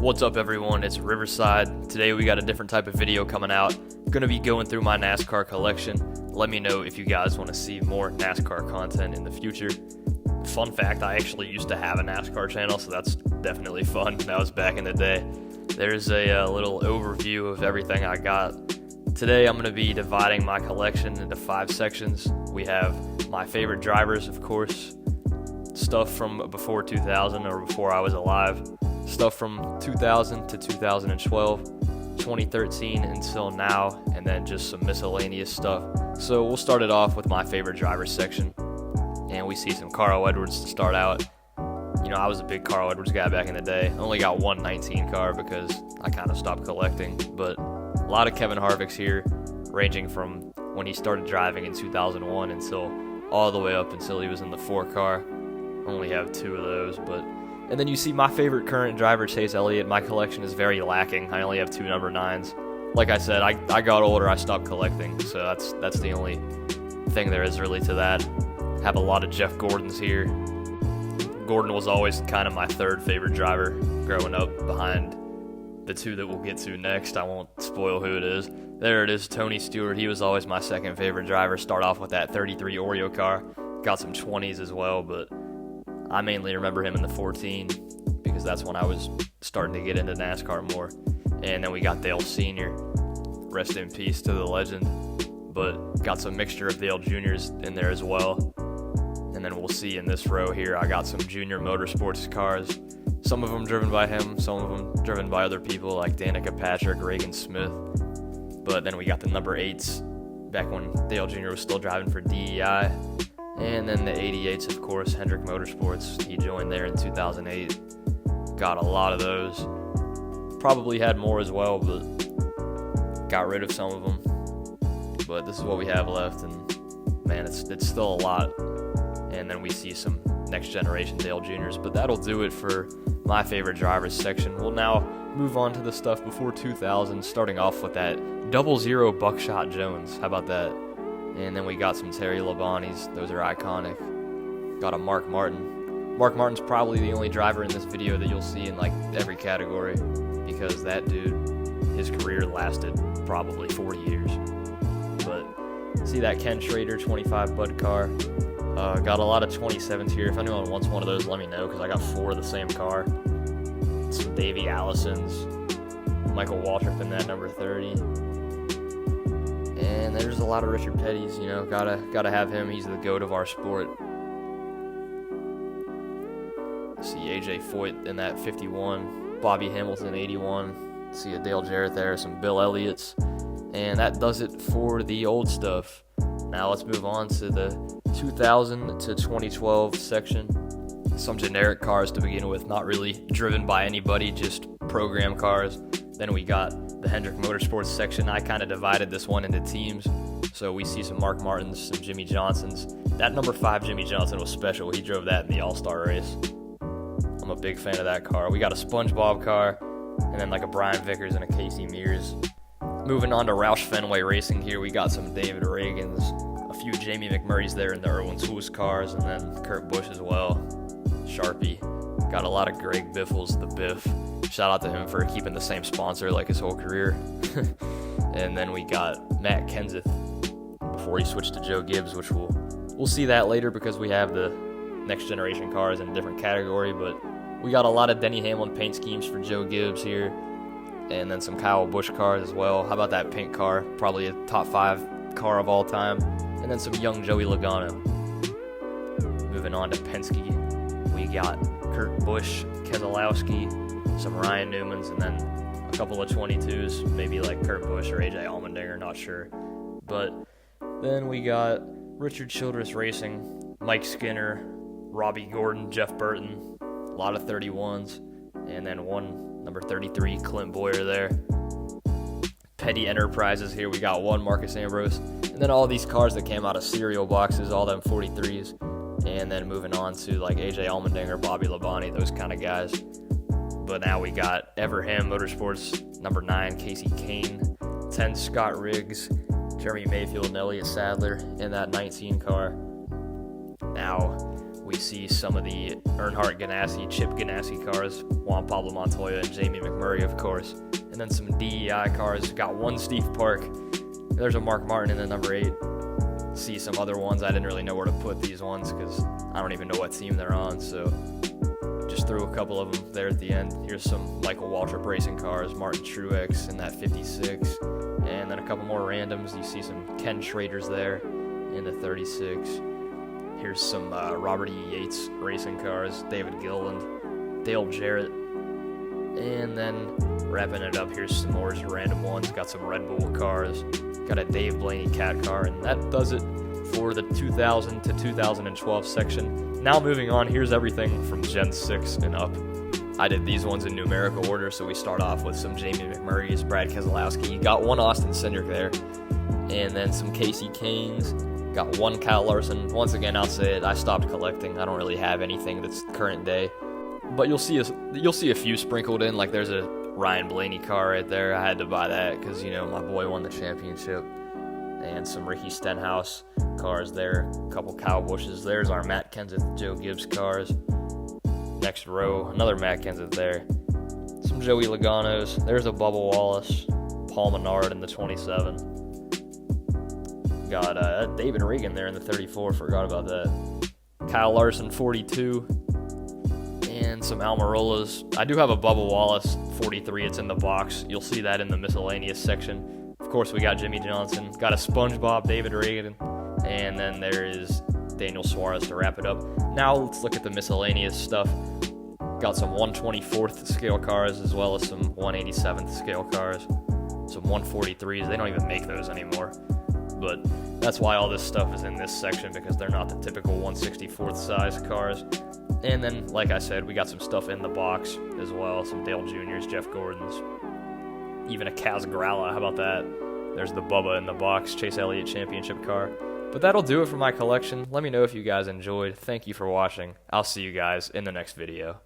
What's up everyone, it's Riverside. Today we got a different type of video coming out. Gonna be going through my NASCAR collection. Let me know if you guys want to see more NASCAR content in the future. Fun fact, I actually used to have a NASCAR channel, so that's definitely fun. That was back in the day. There's a little overview of everything I got. Today I'm gonna be dividing my collection into 5 sections. We have my favorite drivers, of course, stuff from before 2000 or before I was alive, stuff from 2000 to 2012, 2013 until now, and then just some miscellaneous stuff. So we'll start it off with my favorite drivers section, and we see some Carl Edwards to start out. You know, I was a big Carl Edwards guy back in the day. I only got one 19 car because I kind of stopped collecting, but a lot of Kevin Harvick's here, ranging from when he started driving in 2001 until all the way up until he was in the 4 car. Only have 2 of those, but and then you see my favorite current driver, Chase Elliott. My collection is very lacking. I only have 2 number 9s. Like I said, I got older, I stopped collecting, so that's the only thing there is really to that. Have a lot of Jeff Gordons here. Gordon was always kind of my 3rd favorite driver growing up, behind the 2 that we'll get to next. I won't spoil who it is. There it is, Tony Stewart. He was always my 2nd favorite driver. Start off with that 33 Oreo car. Got some 20s as well, but I mainly remember him in the 14 because that's when I was starting to get into NASCAR more. And then we got Dale Sr. Rest in peace to the legend. But got some mixture of Dale Jr.'s in there as well. And then we'll see in this row here, I got some Junior Motorsports cars. Some of them driven by him, some of them driven by other people like Danica Patrick, Reagan Smith. But then we got the number 8s back when Dale Jr. was still driving for DEI. And then the 88s, of course, Hendrick Motorsports. He joined there in 2008. Got a lot of those. Probably had more as well, but got rid of some of them. But this is what we have left, and man, it's still a lot. And then we see some next generation Dale Jr.'s, but that'll do it for my favorite drivers section. We'll now move on to the stuff before 2000, starting off with that 00 Buckshot Jones. How about that? And then we got some Terry Labontes. Those are iconic. Got a Mark Martin. Mark Martin's probably the only driver in this video that you'll see in like every category, because that dude, his career lasted probably 40 years. But see that Ken Schrader 25 Bud car. Got a lot of 27s here. If anyone wants one of those, let me know, because I got 4 of the same car. Some Davey Allisons. Michael Waltrip in that number 30. And there's a lot of Richard Petty's, you know, gotta have him. He's the GOAT of our sport. See AJ Foyt in that 51, Bobby Hamilton 81. See a Dale Jarrett there, some Bill Elliott's. And that does it for the old stuff. Now let's move on to the 2000 to 2012 section. Some generic cars to begin with, not really driven by anybody, just program cars. Then we got the Hendrick Motorsports section. I kind of divided this one into teams. So we see some Mark Martins, some Jimmy Johnsons. That number 5 Jimmy Johnson was special. He drove that in the All-Star race. I'm a big fan of that car. We got a SpongeBob car, and then like a Brian Vickers and a Casey Mears. Moving on to Roush Fenway Racing here, we got some David Reagans, a few Jamie McMurray's there in the Erwin Toos cars, and then Kurt Busch as well. Sharpie. Got a lot of Greg Biffles, the Biff. Shout out to him for keeping the same sponsor like his whole career. And then we got Matt Kenseth before he switched to Joe Gibbs, which we'll see that later because we have the next generation cars in a different category. But we got a lot of Denny Hamlin paint schemes for Joe Gibbs here, and then some Kyle Busch cars as well. How about that pink car? Probably a top 5 car of all time. And then some young Joey Logano. Moving on to Penske, we got Kurt Busch, Keselowski, some Ryan Newmans, and then a couple of 22s, maybe like Kurt Busch or AJ Allmendinger, not sure. But then we got Richard Childress Racing, Mike Skinner, Robbie Gordon, Jeff Burton, a lot of 31s, and then one number 33, Clint Boyer there. Petty Enterprises here, we got one Marcus Ambrose, and then all these cars that came out of cereal boxes, all them 43s. And then moving on to like AJ Allmendinger, Bobby Labonte, those kind of guys. But now we got Everham Motorsports, number 9, Casey Kane, 10, Scott Riggs, Jeremy Mayfield, and Elliott Sadler in that 19 car. Now we we see some of the Earnhardt Ganassi, Chip Ganassi cars, Juan Pablo Montoya and Jamie McMurray, of course. And then some DEI cars. Got one Steve Park. There's a Mark Martin in the number 8. See some other ones. I didn't really know where to put these ones because I don't even know what team they're on, so just threw a couple of them there at the end. Here's some Michael Waltrip racing cars, Martin Truex in that 56, and then a couple more randoms. You see some Ken Schraders there in the 36. Here's some Robert E. Yates racing cars, David Gilliland, Dale Jarrett, and then wrapping it up, here's some more just random ones. Got some Red Bull cars, got a Dave Blaney cat car, and that does it for the 2000 to 2012 section. Now moving on, here's everything from Gen 6 and up. I did these ones in numerical order, so we start off with some Jamie McMurray's, Brad Keselowski, got one Austin Cindric there, and then some Casey Canes, got one Kyle Larson. Once again, I'll say it, I stopped collecting. I don't really have anything that's current day, but you'll see a few sprinkled in. Like there's a Ryan Blaney car right there. I had to buy that because, you know, my boy won the championship. And some Ricky Stenhouse cars there, a couple Kyle Bushes. There's our Matt Kenseth, Joe Gibbs cars. Next row, another Matt Kenseth there. Some Joey Logano's. There's a Bubba Wallace, Paul Menard in the 27. Got David Regan there in the 34, forgot about that. Kyle Larson, 42. And some Almirola's. I do have a Bubba Wallace, 43. It's in the box. You'll see that in the miscellaneous section. Of course, we got Jimmy Johnson, got a SpongeBob, David Reagan, and then there is Daniel Suarez to wrap it up. Now let's look at the miscellaneous stuff. Got some 124th scale cars as well as some 187th scale cars, some 143s. They don't even make those anymore, but that's why all this stuff is in this section, because they're not the typical 164th size cars. And then, like I said, we got some stuff in the box as well, some Dale Jr.'s, Jeff Gordon's, even a Kaz Gralla. How about that? There's the Bubba in the box, Chase Elliott championship car. But that'll do it for my collection. Let me know if you guys enjoyed. Thank you for watching. I'll see you guys in the next video.